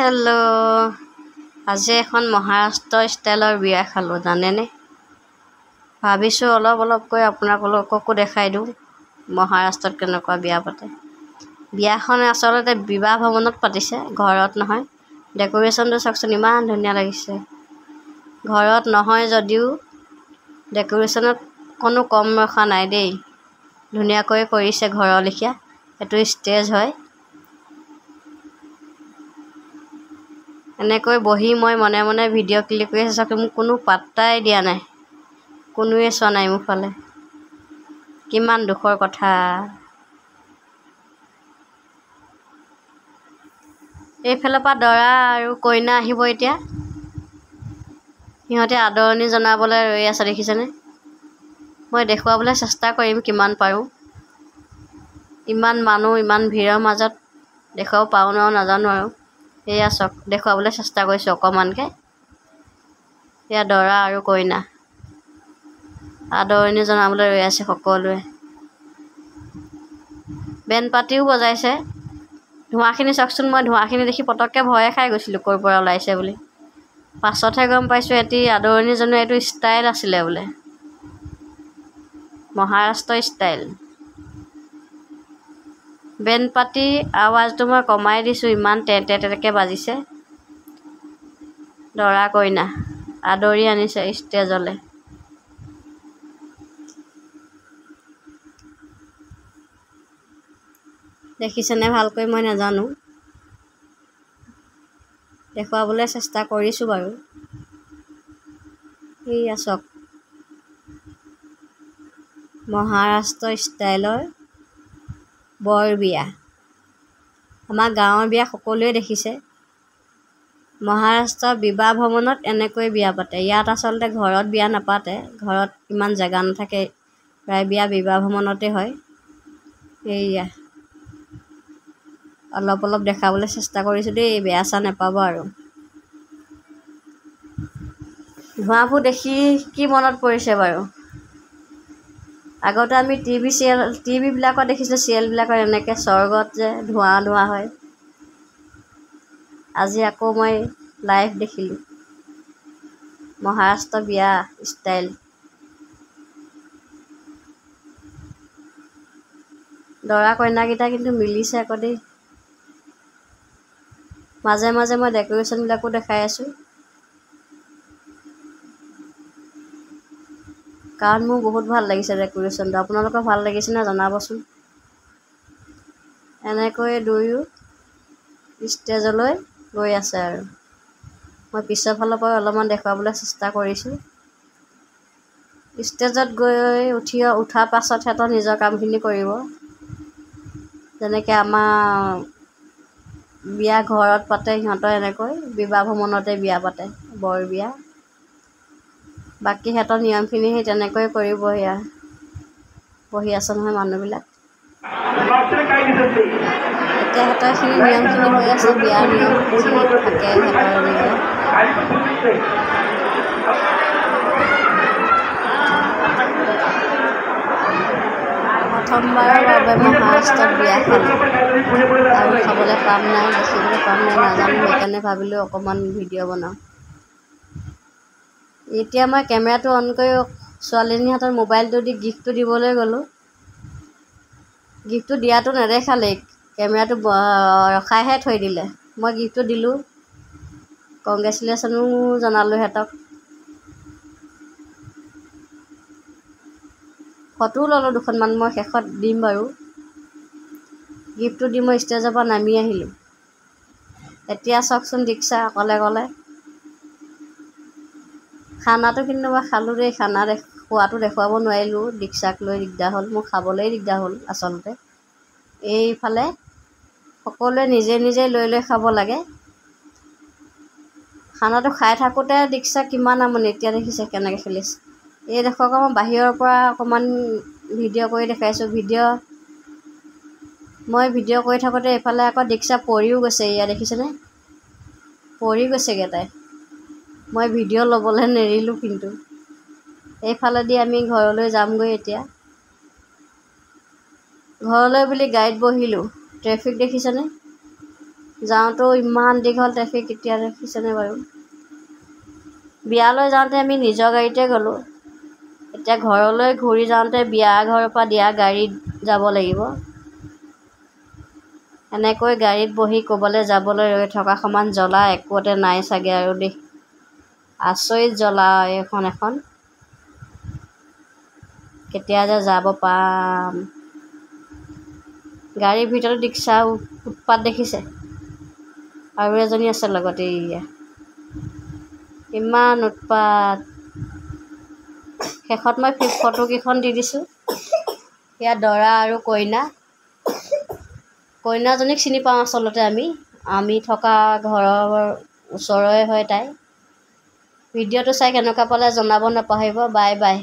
Hello' আজি এখন মহাৰাষ্ট্ৰ ষ্টাইলৰ বিয়া খালোঁ জানেনে। ভাবিছোঁ অলপকৈ আপোনালোককো দেখাই দিওঁ মহাৰাষ্ট্ৰত কেনেকুৱা বিয়া পাতে। বিয়াখন আচলতে বিবাহ ভৱনত পাতিছে, ঘৰত নহয়। ডেক'ৰেশ্যনটো চাওকচোন, ইমান ধুনীয়া লাগিছে। ঘৰত নহয় যদিও ডেক'ৰেশ্যনত কোনো কম ৰখা নাই দেই, ধুনীয়াকৈ কৰিছে ঘৰৰ লেখীয়া। এইটো ষ্টেজ হয়। এনেকৈ বহি মই মনে মনে ভিডিঅ' ক্লিক কৰি আছোঁ। মোক কোনো পাত্তাই দিয়া নাই, কোনোৱে চোৱা নাই মোৰ ফালে। কিমান দুখৰ কথা। এইফালৰ পৰা দৰা আৰু কইনা আহিব এতিয়া। সিহঁতে আদৰণি জনাবলৈ ৰৈ আছে, দেখিছেনে। মই দেখুৱাবলৈ চেষ্টা কৰিম কিমান পাৰোঁ। ইমান মানুহ, ইমান ভিৰৰ মাজত দেখুৱাব পাৰোঁ ন নাজানো আৰু। এয়া চাওক, দেখুৱাবলৈ চেষ্টা কৰিছোঁ অকণমানকৈ। এয়া দৰা আৰু কইনা আদৰণি জনাবলৈ ৰৈ আছে সকলোৱে। বেণ্ড পাৰ্টিও বজাইছে। ধোঁৱাখিনি চাওকচোন, মই ধোঁৱাখিনি দেখি পটককৈ ভয়ে খাই গৈছিলোঁ ক'ৰ পৰা ওলাইছে বুলি। পাছতহে গম পাইছোঁ এটি আদৰণি জনোৱা এইটো ষ্টাইল আছিলে বোলে, মহাৰাষ্ট্ৰ ষ্টাইল। বেণ্ড পাৰ্টি আৱাজটো মই কমাই দিছোঁ, ইমান তেতেকৈ বাজিছে। দৰা কইনা আদৰি আনিছে ষ্টেজলৈ। দেখিছেনে ভালকৈ, মই নাজানো, দেখুৱাবলৈ চেষ্টা কৰিছোঁ বাৰু। এইয়া চাওক, মহাৰাষ্ট্ৰ ষ্টাইলৰ বৰ বিয়া। আমাৰ গাঁৱৰ বিয়া সকলোৱে দেখিছে। মহাৰাষ্ট্ৰৰ বিবাহ ভৱনত এনেকৈ বিয়া পাতে। ইয়াত আচলতে ঘৰত বিয়া নাপাতে, ঘৰত ইমান জেগা নাথাকে, প্ৰায় বিয়া বিবাহ ভৱনতে হয়। এইয়া অলপ দেখাবলৈ চেষ্টা কৰিছোঁ দেই, বেয়া চেয়া নাপাব আৰু। ধোঁৱাবোৰ দেখি কি মনত পৰিছে বাৰু। আগতে আমি টিভিবিলাকত দেখিছিলোঁ, চিৰিয়েলবিলাকত এনেকৈ স্বৰ্গত যে ধোঁৱা হয়। আজি আকৌ মই লাইভ দেখিলোঁ মহাৰাষ্ট্ৰ বিয়া ষ্টাইল। দৰা কইনাকেইটা কিন্তু মিলিছে আকৌ দেই। মাজে মাজে মই ডেক'ৰেশ্যনবিলাকো দেখাই আছোঁ, কাৰণ মোৰ বহুত ভাল লাগিছে ডেক'ৰেশ্যনটো। আপোনালোকৰ ভাল লাগিছেনে জনাবচোন। এনেকৈ দুয়ো ষ্টেজলৈ গৈ আছে আৰু মই পিছৰ ফালৰ পৰা অলপমান দেখুৱাবলৈ চেষ্টা কৰিছোঁ। ষ্টেজত গৈ উঠাৰ পাছত সিহঁতৰ নিজৰ কামখিনি কৰিব। যেনেকৈ আমাৰ বিয়া ঘৰত পাতে, সিহঁতৰ এনেকৈ বিবাহ ভৱনতে বিয়া পাতে, বৰ বিয়া। বাকী সিহঁতৰ নিয়মখিনি সেই তেনেকৈ কৰিব। সেয়া বহি আছে নহয় মানুহবিলাক। এতিয়া সিহঁতৰ নিয়মখিনি হৈ আছে, বিয়াৰ নিয়ম যি থাকে সিহঁতৰ নিজৰ। প্ৰথমবাৰৰ বাবে মহাৰাষ্ট্ৰত বিয়া খালোঁ আৰু খাবলৈ পাম নাই, দেখিবলৈ পাম নাই নাজানো, সেইকাৰণে ভাবিলোঁ অকণমান ভিডিঅ' বনাওঁ। এতিয়া মই কেমেৰাটো অন কৰি ছোৱালীজনীৰ হাতত মোবাইলটো দি গিফ্টটো দিবলৈ গ'লোঁ। গিফ্টটো দিয়াটো নেদেখালেই, কেমেৰাটো ৰখাইহে থৈ দিলে। মই গিফ্টটো দিলোঁ, কংগ্ৰেচুলেশ্যনো জনালোঁ সিহঁতক। ফটোও ল'লোঁ দুখনমান, মই শেষত দিম বাৰু। গিফ্টটো দি মই ষ্টেজৰ পৰা নামি আহিলোঁ। এতিয়া চাওকচোন দীক্ষা অকলে খানাটো কিন্তু মই খালোঁ দেই। খোৱাটো দেখুৱাব নোৱাৰিলোঁ, দীক্ষাক লৈ দিগদাৰ হ'ল, মোৰ খাবলৈ দিগদাৰ হ'ল আচলতে। এইফালে সকলোৱে নিজে নিজে লৈ খাব লাগে। খানাটো খাই থাকোঁতে দীক্ষা কিমান আমনি, এতিয়া দেখিছে কেনেকৈ খেলিছে। এই দেখুৱাক, মই বাহিৰৰ পৰা অকণমান ভিডিঅ' কৰি দেখাইছোঁ। মই ভিডিঅ' কৰি থাকোঁতে এইফালে আকৌ দীক্ষা পৰিও গৈছে। এয়া দেখিছেনে, পৰি গৈছেগৈ তাই। মই ভিডিঅ' ল'বলৈ নেৰিলোঁ কিন্তু। এইফালেদি আমি ঘৰলৈ যামগৈ এতিয়া। ঘৰলৈ বুলি গাড়ীত বহিলোঁ, ট্ৰেফিক দেখিছেনে। যাওঁতেও ইমান দীঘল ট্ৰেফিক কেতিয়া দেখিছেনে বাৰু। বিয়ালৈ যাওঁতে আমি নিজৰ গাড়ীতে গ'লোঁ, এতিয়া ঘৰলৈ ঘূৰি যাওঁতে বিয়া ঘৰৰ পৰা দিয়া গাড়ীত যাব লাগিব। এনেকৈ গাড়ীত বহি ক'বলৈ যাবলৈ ৰৈ থকা সমান জ্বলা একোতে নাই চাগে আৰু দেই। আচৰিত জ্বলা এখন কেতিয়া যে যাব পাম। গাড়ীৰ ভিতৰত ৰিক্সা উৎপাত দেখিছে, আৰু এজনী আছে লগতে, ইমান উৎপাত। শেষত মই ফটোকেইখন দি দিছোঁ। ইয়াত দৰা আৰু কইনাজনীক চিনি পাওঁ আচলতে আমি থকা ঘৰৰ ওচৰৰে হয় তাই। ভিডিঅ'টো চাই কেনেকুৱা পালে জনাব নাপাহৰিব। Bye bye.